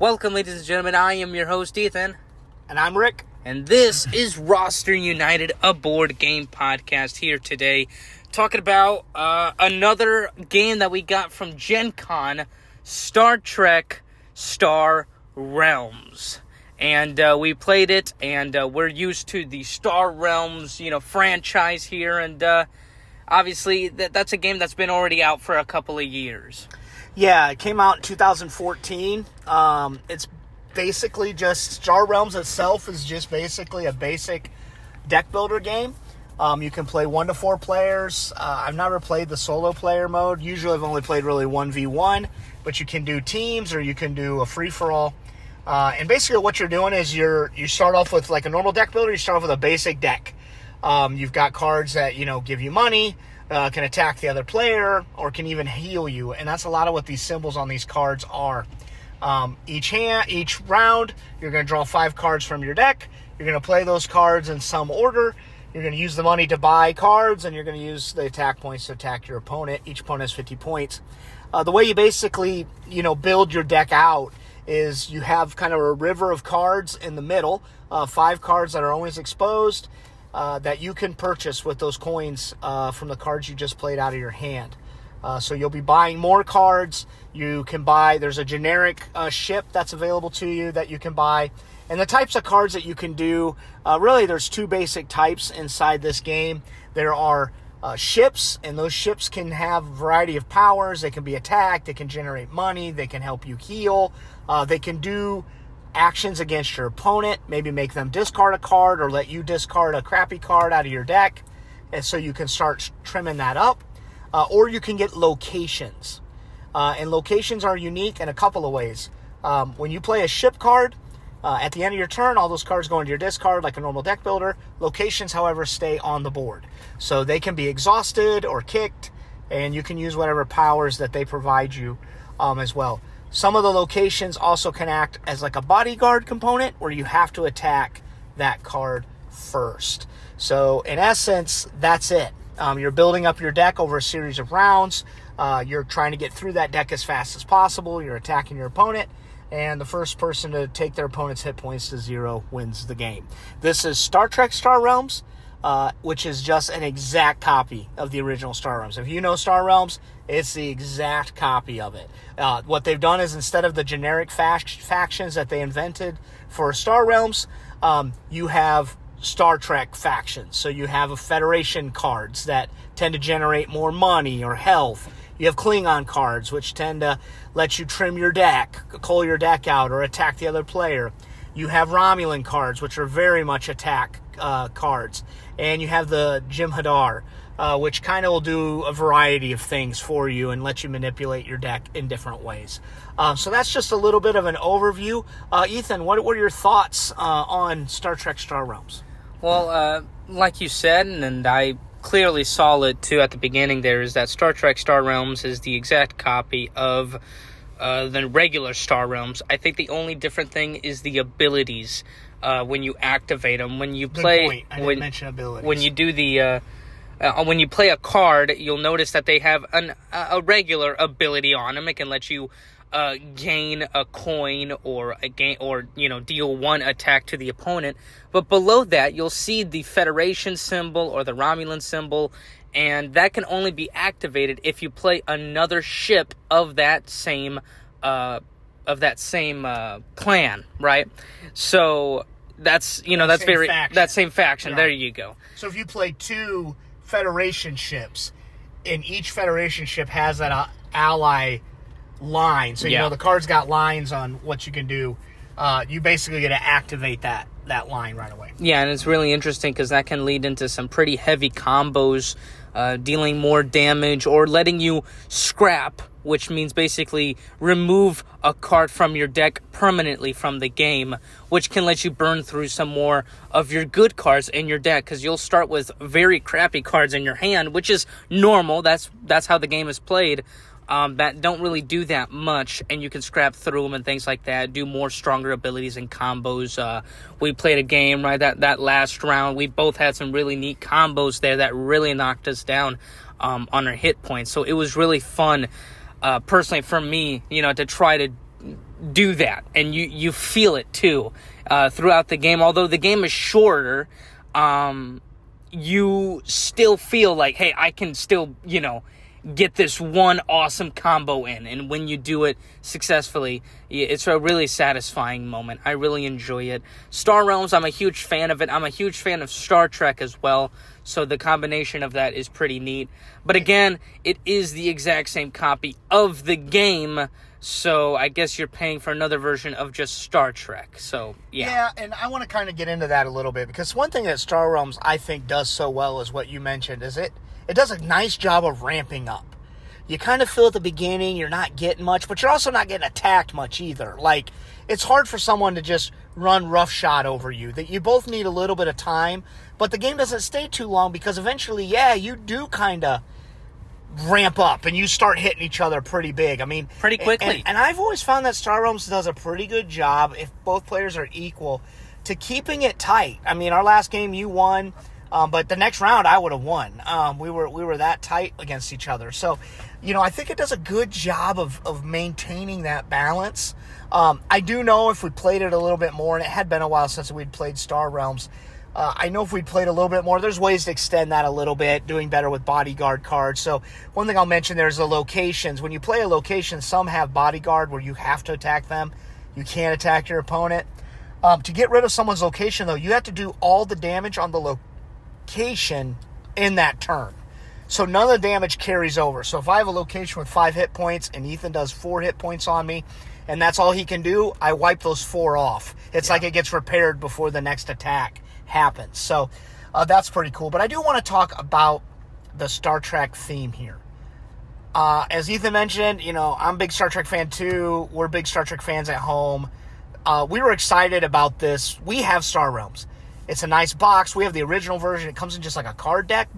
Welcome, ladies and gentlemen. I am your host, Ethan. And I'm Rick. And this is Roster United, a board game podcast here today. Talking about another game that we got from Gen Con, Star Trek Star Realms. And we played it, and we're used to the Star Realms, franchise here. And obviously, that's a game that's been already out for a couple of years. Yeah, it came out in 2014. It's basically just Star Realms itself is just basically a basic deck builder game. You can play 1 to 4 players. I've never played the solo player mode. Usually I've only played really 1v1, but you can do teams or you can do a free-for-all. And basically what you're doing is you start off with like a normal deck builder. You start off with a basic deck. You've got cards that, give you money, can attack the other player, or can even heal you. And that's a lot of what these symbols on these cards are. Each round, you're going to draw 5 cards from your deck. You're going to play those cards in some order. You're going to use the money to buy cards, and you're going to use the attack points to attack your opponent. Each opponent has 50 points. The way you basically, build your deck out is you have kind of a river of cards in the middle, 5 cards that are always exposed, that you can purchase with those coins from the cards you just played out of your hand. So you'll be buying more cards. You can buy, there's a generic ship that's available to you that you can buy. And the types of cards that you can do, really there's 2 basic types inside this game. There are ships, and those ships can have a variety of powers. They can be attacked, they can generate money, they can help you heal, they can do actions against your opponent, maybe make them discard a card or let you discard a crappy card out of your deck, and so you can start trimming that up. Or you can get locations. And locations are unique in a couple of ways. When you play a ship card, at the end of your turn, all those cards go into your discard like a normal deck builder. Locations, however, stay on the board. So they can be exhausted or kicked, and you can use whatever powers that they provide you as well. Some of the locations also can act as like a bodyguard component where you have to attack that card first. So in essence, that's it. You're building up your deck over a series of rounds. You're trying to get through that deck as fast as possible. You're attacking your opponent, and the first person to take their opponent's hit points to 0 wins the game. This is Star Trek Star Realms, which is just an exact copy of the original Star Realms. If you know Star Realms, it's the exact copy of it. What they've done is instead of the generic factions that they invented for Star Realms, you have Star Trek factions. So you have a Federation cards that tend to generate more money or health. You have Klingon cards, which tend to let you trim your deck, cull your deck out, or attack the other player. You have Romulan cards, which are very much attack cards. And you have the Jem'Hadar, which kind of will do a variety of things for you and let you manipulate your deck in different ways. So that's just a little bit of an overview. Ethan, what were your thoughts on Star Trek Star Realms? Well, like you said, and I clearly saw it too at the beginning there, is that Star Trek Star Realms is the exact copy of the regular Star Realms. I think the only different thing is the abilities when you activate them. When you play, Good point. I didn't mention abilities. When you do the when you play a card, you'll notice that they have a regular ability on them. It can let you gain a coin or deal 1 attack to the opponent. But below that, you'll see the Federation symbol or the Romulan symbol, and that can only be activated if you play another ship of that same clan, right? So that's that same faction. Yeah. There you go. So if you play 2 Federation ships, and each Federation ship has that ally line. So, the card's got lines on what you can do. You basically get to activate that line right away. Yeah, and it's really interesting because that can lead into some pretty heavy combos, dealing more damage or letting you scrap, which means basically remove a card from your deck permanently from the game, which can let you burn through some more of your good cards in your deck, because you'll start with very crappy cards in your hand, which is normal. That's how the game is played. That don't really do that much, and you can scrap through them and things like that, do more stronger abilities and combos. We played a game, right, that last round, we both had some really neat combos there that really knocked us down on our hit points, so it was really fun, personally for me, to try to do that, and you feel it too throughout the game. Although the game is shorter, you still feel like, hey, I can still, get this one awesome combo in. And when you do it successfully, it's a really satisfying moment. I really enjoy it. Star Realms, I'm a huge fan of it. I'm a huge fan of Star Trek as well. So the combination of that is pretty neat. But again, it is the exact same copy of the game. So I guess you're paying for another version of just Star Trek. So, yeah. Yeah, and I want to kind of get into that a little bit, because one thing that Star Realms, I think, does so well is what you mentioned, is it does a nice job of ramping up. You kind of feel at the beginning you're not getting much, but you're also not getting attacked much either. Like, it's hard for someone to just run roughshod over you. That you both need a little bit of time, but the game doesn't stay too long, because eventually, you do kind of ramp up and you start hitting each other pretty big. I mean, pretty quickly. And I've always found that Star Realms does a pretty good job, if both players are equal, to keeping it tight. I mean, our last game you won, but the next round I would have won. We were that tight against each other. So, I think it does a good job of maintaining that balance. I do know if we played it a little bit more, and it had been a while since we'd played Star Realms, I know if we played a little bit more, there's ways to extend that a little bit, doing better with bodyguard cards. So one thing I'll mention there is the locations. When you play a location, some have bodyguard where you have to attack them. You can't attack your opponent. To get rid of someone's location, though, you have to do all the damage on the location in that turn. So none of the damage carries over. So if I have a location with 5 hit points and Ethan does 4 hit points on me, and that's all he can do, I wipe those 4 off. It's like it gets repaired before the next attack happens. So that's pretty cool. But I do want to talk about the Star Trek theme here. As Ethan mentioned, I'm a big Star Trek fan too. We're big Star Trek fans at home. We were excited about this. We have Star Realms. It's a nice box. We have the original version. It comes in just like a card deck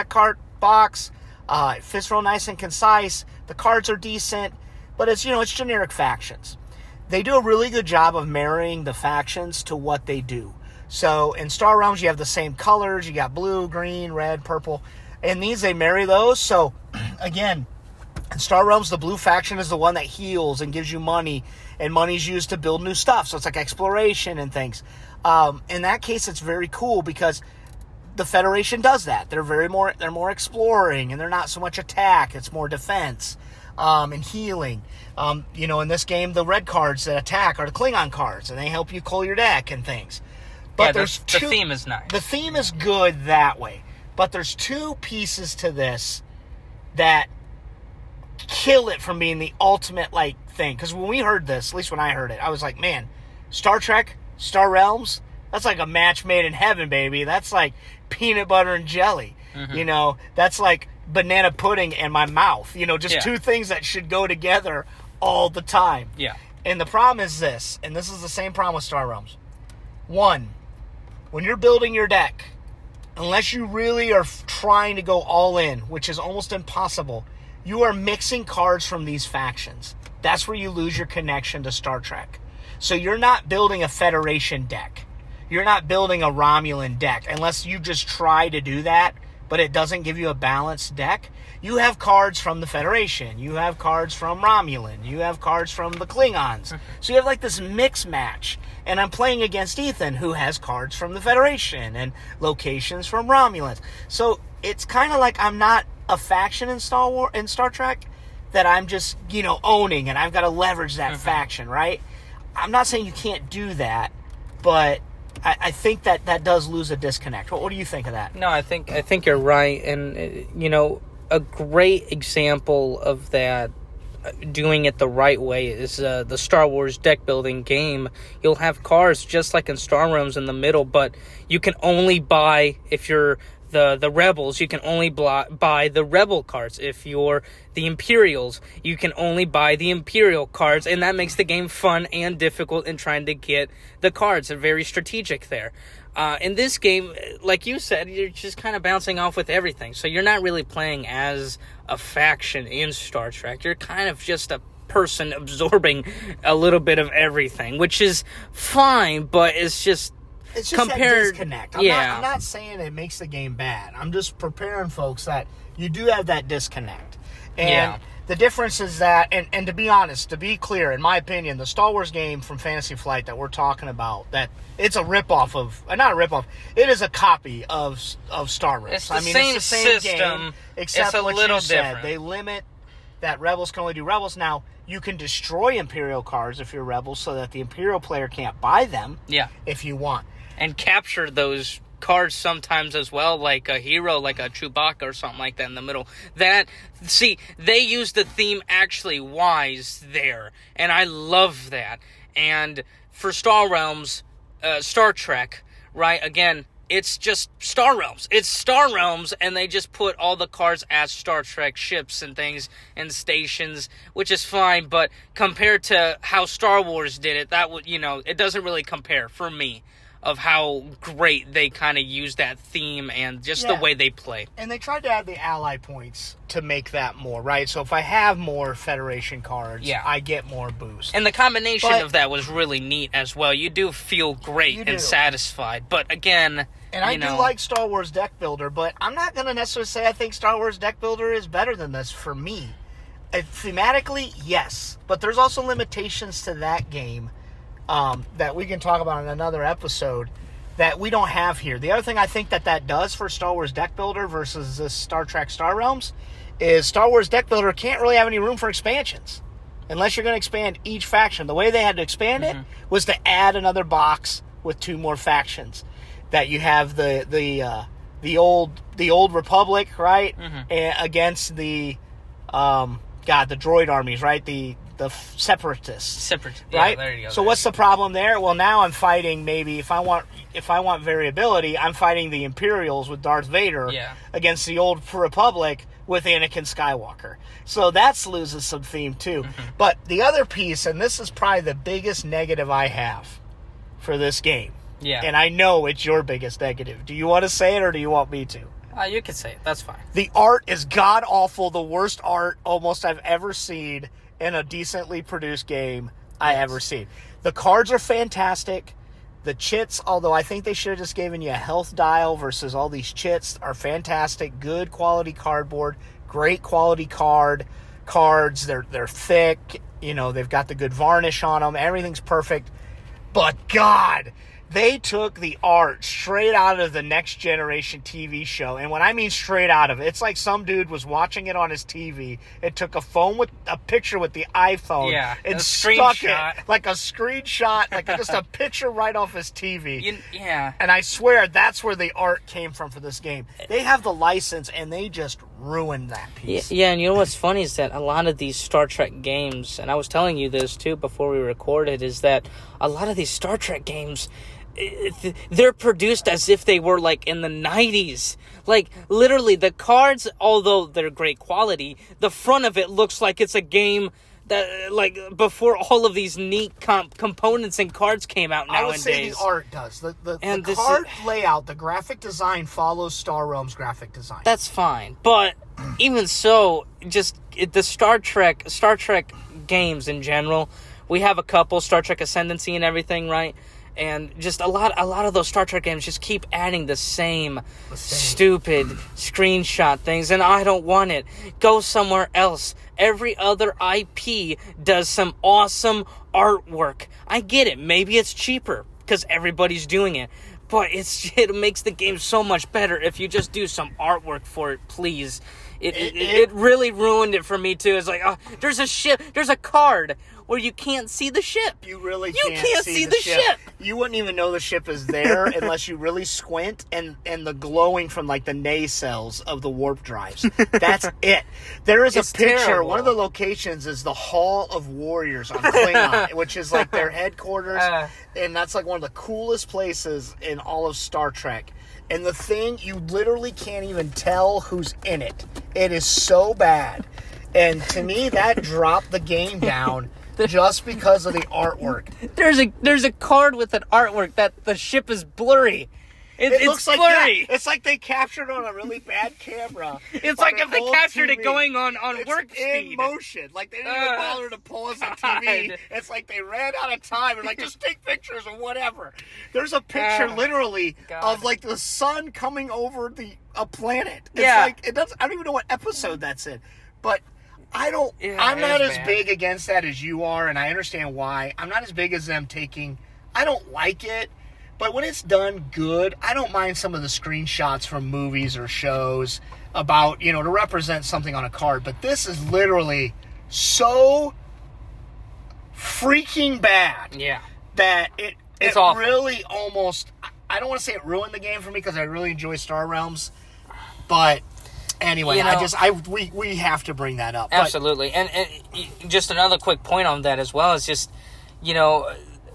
card box. It fits real nice and concise. The cards are decent, but it's generic factions. They do a really good job of marrying the factions to what they do. So in Star Realms, you have the same colors. You got blue, green, red, purple. And these, they marry those. So again, in Star Realms, the blue faction is the one that heals and gives you money. And money's used to build new stuff. So it's like exploration and things. In that case, it's very cool because the Federation does that. They're more exploring, and they're not so much attack. It's more defense and healing. In this game, the red cards that attack are the Klingon cards, and they help you cull your deck and things. But the theme is nice. The theme is good that way. But there's 2 pieces to this that kill it from being the ultimate thing. Because when we heard this, at least when I heard it, I was like, man, Star Trek, Star Realms, that's like a match made in heaven, baby. That's like peanut butter and jelly. Mm-hmm. That's like banana pudding in my mouth. Just 2 things that should go together all the time. Yeah. And the problem is this, and this is the same problem with Star Realms. 1, when you're building your deck, unless you really are trying to go all in, which is almost impossible, you are mixing cards from these factions. That's where you lose your connection to Star Trek. So you're not building a Federation deck. You're not building a Romulan deck unless you just try to do that, but it doesn't give you a balanced deck. You have cards from the Federation. You have cards from Romulan. You have cards from the Klingons. So you have this mix match. And I'm playing against Ethan, who has cards from the Federation and locations from Romulans. So it's kind of like I'm not a faction in Star Trek that I'm just, owning, and I've got to leverage that faction, right? I'm not saying you can't do that, but I think that does lose a disconnect. What do you think of that? No, I think you're right, and a great example of that, doing it the right way, is the Star Wars deck building game. You'll have cards just like in Star Realms in the middle, but you can only buy, if you're the Rebels, you can only buy the Rebel cards. If you're the Imperials, you can only buy the Imperial cards, and that makes the game fun and difficult in trying to get the cards. They're very strategic there. In this game, like you said, you're just kind of bouncing off with everything. So you're not really playing as a faction in Star Trek. You're kind of just a person absorbing a little bit of everything, which is fine, but it's just that disconnect. I'm not saying it makes the game bad. I'm just preparing folks that you do have that disconnect. And The difference is that, and to be honest, to be clear, in my opinion, the Star Wars game from Fantasy Flight that we're talking about, that it's a ripoff of, not a ripoff, it is a copy of Star Wars. It's the same system, game, except it's a what little you said. different. They limit that Rebels can only do Rebels. Now, you can destroy Imperial cards if you're Rebels so that the Imperial player can't buy them if you want. And capture those cards sometimes as well, like a hero, like a Chewbacca or something like that in the middle. They use the theme actually wise there, and I love that. And for Star Realms, Star Trek, right, again, it's just Star Realms. It's Star Realms, and they just put all the cards as Star Trek ships and things and stations, which is fine, but compared to how Star Wars did it, that would, it doesn't really compare for me, of how great they kind of use that theme and just the way they play. And they tried to add the ally points to make that more, right? So if I have more Federation cards, I get more boost. And the combination of that was really neat as well. You do feel great and satisfied. But again, and I do like Star Wars Deck Builder, but I'm not going to necessarily say I think Star Wars Deck Builder is better than this for me. Thematically, yes. But there's also limitations to that game that we can talk about in another episode that we don't have here. The other thing I think that does for Star Wars Deck Builder versus this Star Trek Star Realms is Star Wars Deck Builder can't really have any room for expansions unless you're going to expand each faction. The way they had to expand it was to add another box with 2 more factions. That you have the old Republic, right, against the the droid armies, right, the separatists. Right? There you go. So what's the problem there? Well, now I'm fighting, maybe if I want variability, I'm fighting the Imperials with Darth Vader against the old Republic with Anakin Skywalker. So that loses some theme too. But the other piece, and this is probably the biggest negative I have for this game. Yeah. And I know it's your biggest negative. Do you want to say it or do you want me to? You can say it. That's fine. The art is god-awful. The worst art almost I've ever seen in a decently produced game I ever seen. The cards are fantastic. The chits, although I think they should have just given you a health dial versus all these chits, are fantastic. Good quality cardboard. Great quality cards. They're thick. They've got the good varnish on them. Everything's perfect. But God, they took the art straight out of the Next Generation TV show. And when I mean straight out of it, it's like some dude was watching it on his TV and took a picture with the iPhone and stuck it like a screenshot, like just a picture right off his TV. And I swear that's where the art came from for this game. They have the license and they just ruined that piece. Yeah, and you know what's funny is that a lot of these Star Trek games, and I was telling you this too before we recorded, is that a lot of these Star Trek games, they're produced as if they were like in the 90s. Like literally the cards, although they're great quality, the front of it looks like it's a game that like before all of these neat components and cards came out nowadays. I would say the art does. The card layout, the graphic design follows Star Realms graphic design. That's fine. But even so, just the Star Trek games in general, we have a couple, Star Trek Ascendancy and everything, right? And just a lot of those Star Trek games just keep adding the same stupid screenshot things, and I don't want it. Go somewhere else. Every other IP does some awesome artwork. I get it. Maybe it's cheaper because everybody's doing it. But it makes the game so much better if you just do some artwork for it, please. It really ruined it for me, too. It's like, there's a ship, there's a card where you can't see the ship. You can't see the ship. You wouldn't even know the ship is there unless you really squint and the glowing from like the nacelles of the warp drives. That's it. There is a picture. Terrible. One of the locations is the Hall of Warriors on Klingon, which is like their headquarters. And that's like one of the coolest places in all of Star Trek. And the thing, you literally can't even tell who's in it. It is so bad. And to me, that dropped the game down just because of the artwork. There's a card with an artwork that the ship is blurry. It looks like blurry. It's like they captured on a really bad camera. It's like if they captured it going on work speed. In motion. Like, they didn't even bother to pause the TV. It's like they ran out of time and like, just take pictures or whatever. There's a picture literally of like the sun coming over a planet. It's like, I don't even know what episode that's in. But I'm not as bad. big against that as you are, and I understand why. I'm not as big as them I don't like it, but when it's done good, I don't mind some of the screenshots from movies or shows about, to represent something on a card. But this is literally so freaking bad. Yeah. That It's it awful. really almost, I don't want to say it ruined the game for me because I really enjoy Star Realms, but anyway, we have to bring that up. Absolutely. And just another quick point on that as well is just,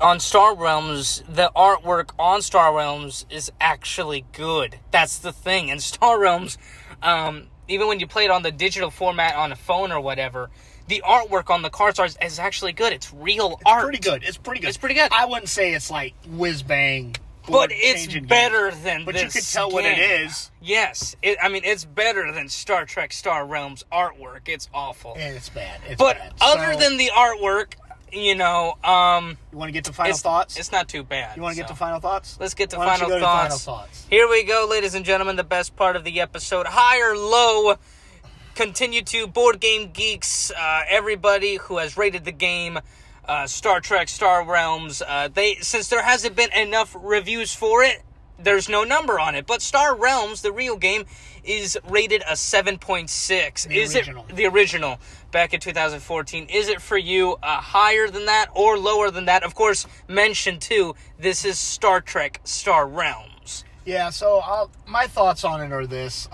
on Star Realms, the artwork on Star Realms is actually good. That's the thing. And Star Realms, even when you play it on the digital format on a phone or whatever, the artwork on the cards is actually good. It's real art. It's pretty good. It's pretty good. I wouldn't say it's like whiz-bang. But it's better than but this you can tell game. what it is. Yes. It's better than Star Trek Star Realms artwork. It's awful. And it's bad. But bad. other than the artwork, you want to get to final thoughts? It's not too bad. You want to get to final thoughts? Let's get to Why don't final you go thoughts. To final thoughts. Here we go, ladies and gentlemen, the best part of the episode. High or low? Continue to Board Game Geeks, everybody who has rated the game, Star Trek Star Realms, since there hasn't been enough reviews for it, there's no number on it. But Star Realms, the real game, is rated a 7.6. The original, back in 2014. Is it for you higher than that or lower than that? Of course, mention too, this is Star Trek Star Realms. Yeah, so my thoughts on it are this.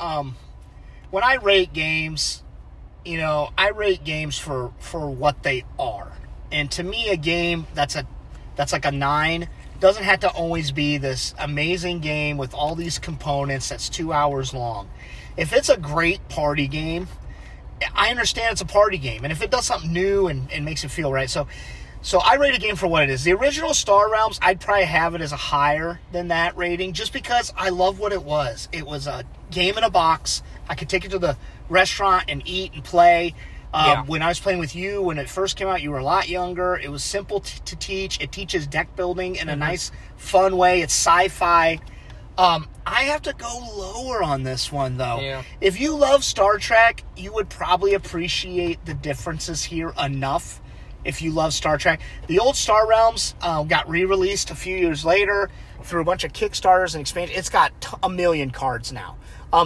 When I rate games, I rate games for what they are. And to me, a game that's like a 9 doesn't have to always be this amazing game with all these components that's 2 hours long. If it's a great party game, I understand it's a party game. And if it does something new and makes it feel right. So I rate a game for what it is. The original Star Realms, I'd probably have it as a higher than that rating just because I love what it was. It was a game in a box. I could take it to the restaurant and eat and play. When I was playing with you, when it first came out, you were a lot younger. It was simple to teach. It teaches deck building in a nice, fun way. It's sci-fi. I have to go lower on this one, though. Yeah. If you love Star Trek, you would probably appreciate the differences here enough. If you love Star Trek, the old Star Realms got re-released a few years later through a bunch of Kickstarters and expansions. It's got a million cards now.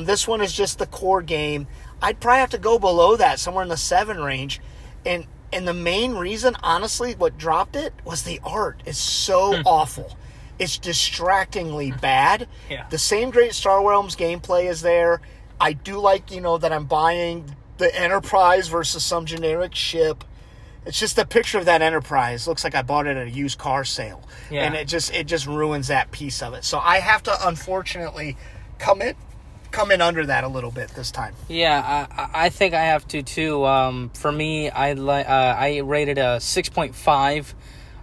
This one is just the core game. I'd probably have to go below that, somewhere in the 7 range. And the main reason, honestly, what dropped it was the art. It's so awful. It's distractingly bad. Yeah. The same great Star Realms gameplay is there. I do like, that I'm buying the Enterprise versus some generic ship. It's just a picture of that Enterprise. Looks like I bought it at a used car sale. Yeah. And it just ruins that piece of it. So I have to, unfortunately, come in under that a little bit this time. Yeah, I think I have to too. For me, I rated a 6.5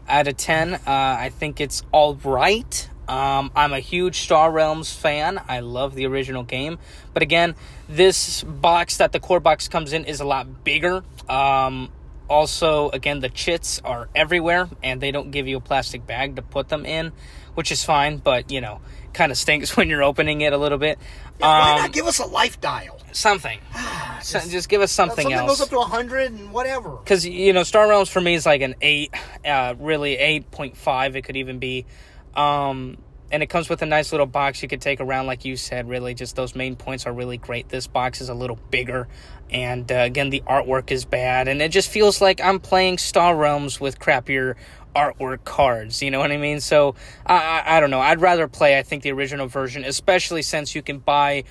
out of 10. I think it's all right. I'm a huge Star Realms fan. I love the original game. But again, this box that the core box comes in is a lot bigger. Also, again, the chits are everywhere, and they don't give you a plastic bag to put them in, which is fine, but, kind of stinks when you're opening it a little bit. Why not give us a life dial? Something. Just give us something else. Something goes up to 100 and whatever. Because, Star Realms for me is like an 8, really 8.5 it could even be. And it comes with a nice little box you could take around, like you said, really. Just those main points are really great. This box is a little bigger. And, again, the artwork is bad. And it just feels like I'm playing Star Realms with crappier artwork cards. You know what I mean? So, I don't know. I'd rather play, I think, the original version, especially since you can buy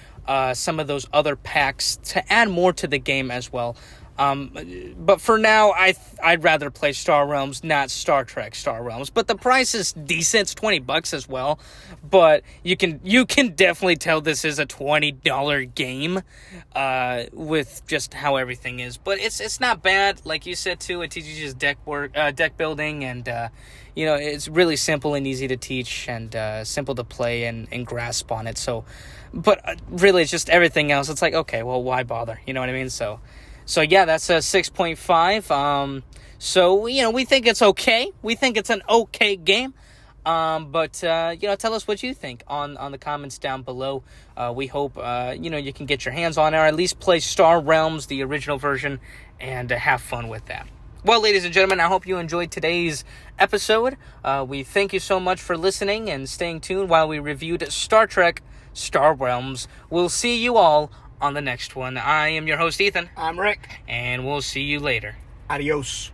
some of those other packs to add more to the game as well. But for now, I'd rather play Star Realms, not Star Trek Star Realms. But the price is decent. It's $20 as well. But you can definitely tell this is a $20 game, with just how everything is. But it's not bad. Like you said too, it teaches deck building, and it's really simple and easy to teach, and simple to play and grasp on it. So, but really, it's just everything else. It's like, okay, well, why bother? You know what I mean? So yeah, that's a 6.5. So, we think it's okay. We think it's an okay game. But tell us what you think on the comments down below. We hope you can get your hands on it, or at least play Star Realms, the original version, and have fun with that. Well, ladies and gentlemen, I hope you enjoyed today's episode. We thank you so much for listening and staying tuned while we reviewed Star Trek Star Realms. We'll see you all on the next one. I am your host, Ethan. I'm Rick. And we'll see you later. Adios.